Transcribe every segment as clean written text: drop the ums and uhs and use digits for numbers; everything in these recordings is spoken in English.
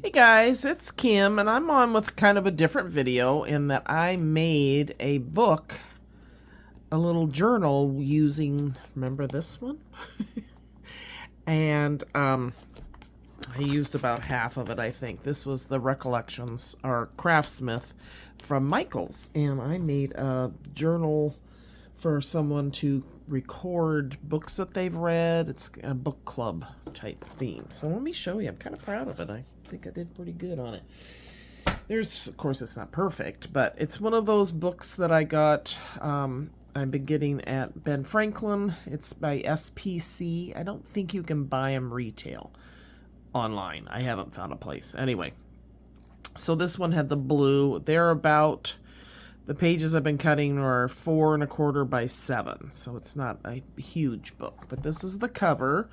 Hey guys, it's Kim, and I'm on with kind of a different video in that I made a book, a little journal using, remember this one? And I used about half of it, I think. This was the Recollections, or Craftsmith from Michaels, and I made a journal for someone to record books that they've read. It's a book club type theme. So let me show you. I'm kind of proud of it. I think I did pretty good on it. Of course, it's not perfect, but it's one of those books that I got. I've been getting at Ben Franklin. It's by SPC. I don't think you can buy them retail online. I haven't found a place. Anyway, so this one had the blue. They're about, the pages I've been cutting are 4 1/4 by 7, so it's not a huge book. But this is the cover.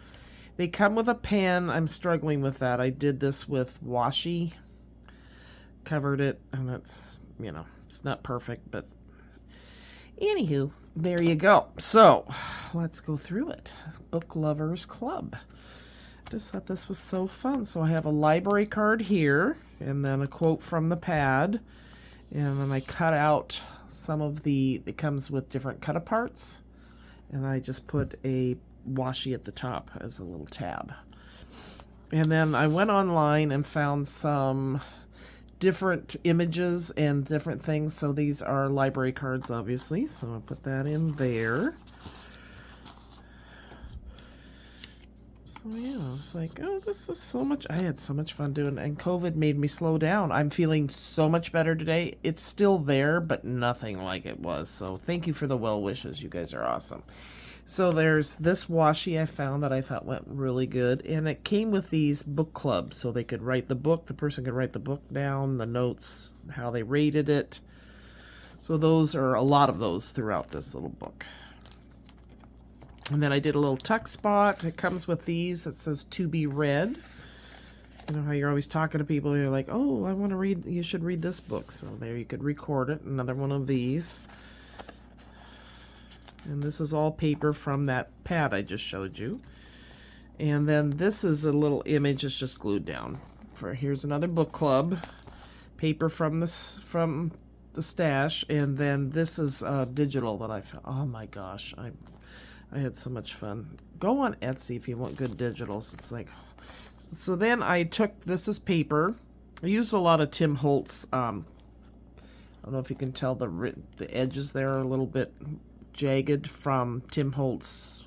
They come with a pen. I'm struggling with that. I did this with washi, covered it, and it's not perfect, but anywho, there you go. So let's go through it. Book Lovers Club. Just thought this was so fun. So I have a library card here, and then a quote from the pad, and then I cut out some of it comes with different cut aparts, and I just put a washi at the top as a little tab. And then I went online and found some different images and different things. So these are library cards, obviously, so I'll put that in there. So yeah, I was like, oh, this is so much. I had so much fun doing it, and COVID made me slow down. I'm feeling so much better today. It's still there, but nothing like it was. So thank you for the well wishes. You guys are awesome. So there's this washi I found that I thought went really good, and it came with these book clubs, so they could write the book. The person could write the book down, the notes, how they rated it. So those are a lot of those throughout this little book. And then I did a little tuck spot. It comes with these. It says to be read. You know how you're always talking to people, they're like, oh, I want to read, you should read this book. So there, you could record it. Another one of these. And this is all paper from that pad I just showed you. And then this is a little image. It's just glued down. Here's another book club. Paper from the stash. And then this is digital that I found. Oh my gosh. I had so much fun. Go on Etsy if you want good digitals. It's like... So then I took... This is paper. I used a lot of Tim Holtz. I don't know if you can tell the edges there are a little bit jagged from Tim Holtz,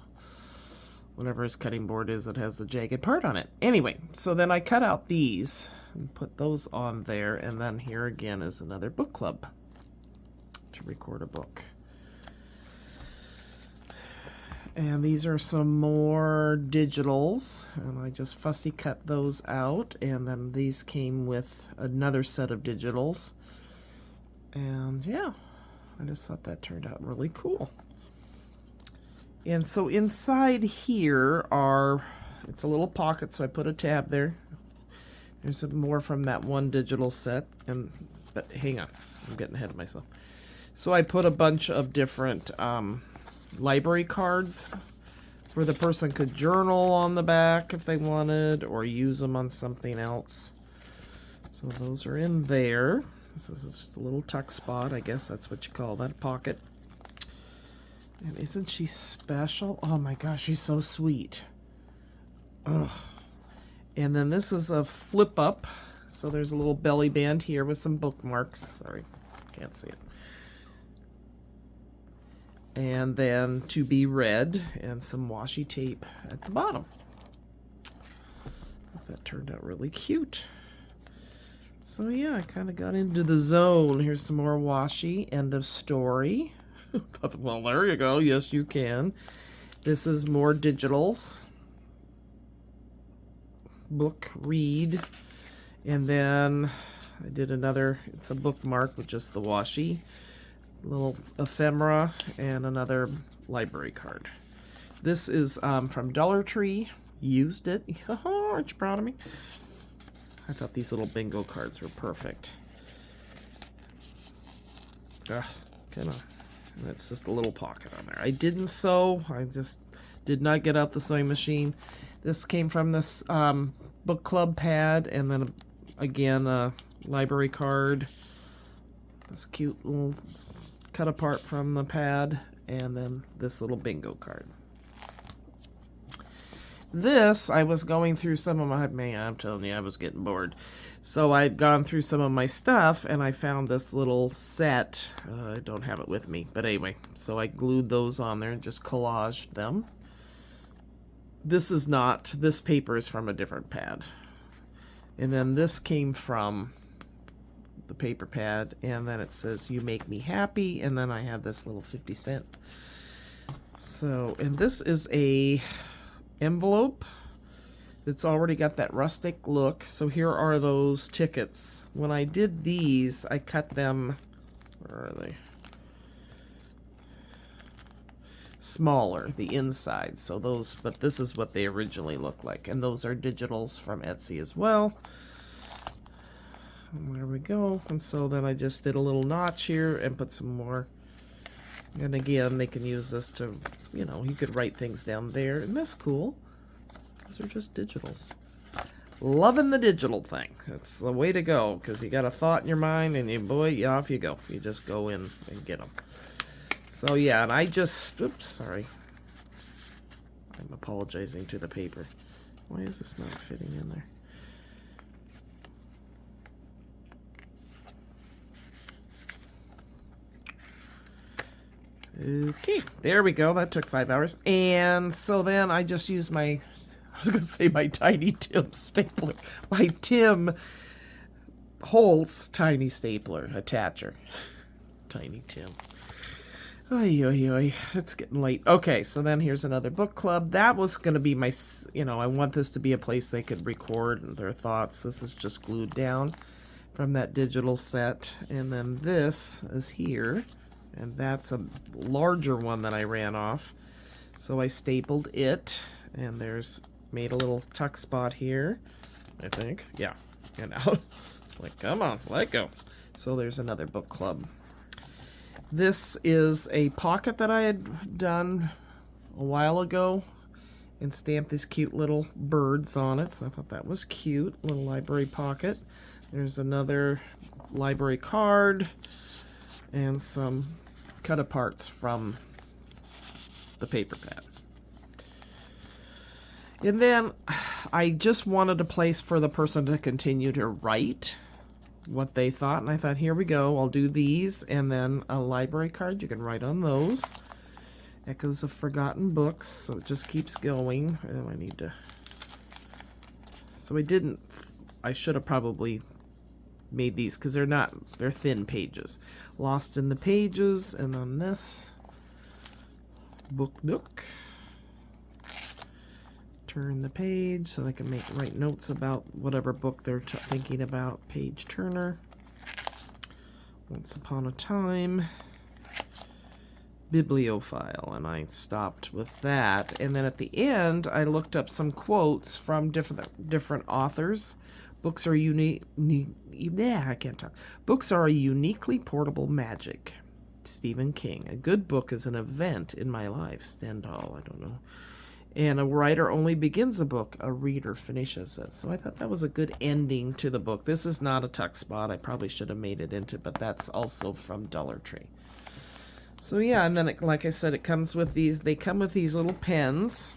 whatever his cutting board is that has a jagged part on it. Anyway, so then I cut out these and put those on there, and then here again is another book club to record a book. And these are some more digitals, and I just fussy cut those out, and then these came with another set of digitals. And yeah, I just thought that turned out really cool. And so inside here it's a little pocket, so I put a tab there. There's some more from that one digital set, but hang on, I'm getting ahead of myself. So I put a bunch of different library cards where the person could journal on the back if they wanted, or use them on something else. So those are in there. This is just a little tuck spot, I guess that's what you call that, pocket. And isn't she special? Oh my gosh, she's so sweet. Ugh. And then this is a flip up. So there's a little belly band here with some bookmarks. Sorry, can't see it. And then to be read, and some washi tape at the bottom. That turned out really cute. So yeah, I kind of got into the zone. Here's some more washi. End of story. Well, there you go. Yes, you can. This is more digitals. Book, read. And then I did another, it's a bookmark with just the washi. Little ephemera and another library card. This is from Dollar Tree. Used it. Aren't you proud of me? I thought these little bingo cards were perfect. Come on. And it's just a little pocket on there. I didn't sew. I just did not get out the sewing machine. This came from this book club pad, and then again, a library card. This cute little cut apart from the pad. And then this little bingo card. This, I was going through some of my, man, I'm telling you, I was getting bored. So I'd gone through some of my stuff, and I found this little set. I don't have it with me, but anyway. So I glued those on there and just collaged them. This is not, this paper is from a different pad. And then this came from the paper pad, and then it says, "You make me happy," and then I have this little 50-cent. So, and this is a envelope. It's already got that rustic look. So here are those tickets. When I did these, I cut them, where are they? Smaller, the inside. So those, but this is what they originally look like. And those are digitals from Etsy as well. And there we go. And so then I just did a little notch here and put some more. And again, they can use this to, you know, you could write things down there. And that's cool. Those are just digitals. Loving the digital thing. That's the way to go, because you got a thought in your mind, and you, boy, off you go. You just go in and get them. So yeah, and I just, oops, sorry. I'm apologizing to the paper. Why is this not fitting in there? Okay, there we go. That took 5 hours. And so then I just used my, I was going to say my Tiny Tim stapler. My Tim Holtz tiny stapler attacher. Tiny Tim. Oy, oy, oy. It's getting late. Okay, so then here's another book club. That was going to be my, you know, I want this to be a place they could record their thoughts. This is just glued down from that digital set. And then this is here. And that's a larger one that I ran off. So I stapled it. And there's, made a little tuck spot here, I think. Yeah, and out. It's like, come on, let go. So there's another book club. This is a pocket that I had done a while ago and stamped these cute little birds on it. So I thought that was cute. Little library pocket. There's another library card and some cut aparts from the paper pad. And then I just wanted a place for the person to continue to write what they thought. And I thought, here we go. I'll do these and then a library card. You can write on those. Echoes of Forgotten Books. So it just keeps going. Oh, I need to... So I should have probably made these because they're thin pages. Lost in the Pages, and then this book nook. Turn the page so they can write notes about whatever book they're thinking about. Page turner. Once Upon a Time. Bibliophile, and I stopped with that. And then at the end, I looked up some quotes from different authors. Books are I can't talk. Books are a uniquely portable magic. Stephen King. A good book is an event in my life. Stendhal, I don't know. And a writer only begins a book, a reader finishes it. So I thought that was a good ending to the book. This is not a tuck spot. I probably should have made it into, but that's also from Dollar Tree. So yeah, and then like I said, it comes with these. They come with these little pens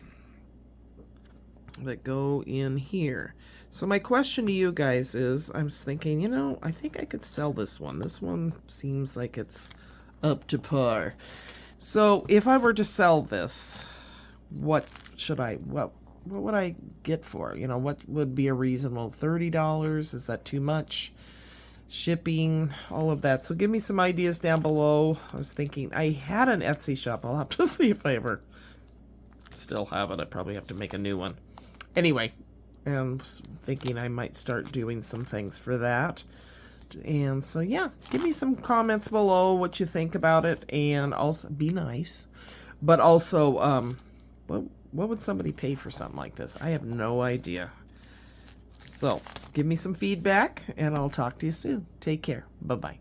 that go in here. So my question to you guys is, I was thinking, you know, I think I could sell this one. This one seems like it's up to par. So if I were to sell this, what would I get for it? You know, what would be a reasonable $30? Is that too much? Shipping, all of that. So give me some ideas down below. I was thinking, I had an Etsy shop. I'll have to see if I ever still have it. I probably have to make a new one. Anyway, I'm thinking I might start doing some things for that. And so, yeah, give me some comments below what you think about it. And also, be nice. But also, what would somebody pay for something like this? I have no idea. So, give me some feedback, and I'll talk to you soon. Take care. Bye-bye.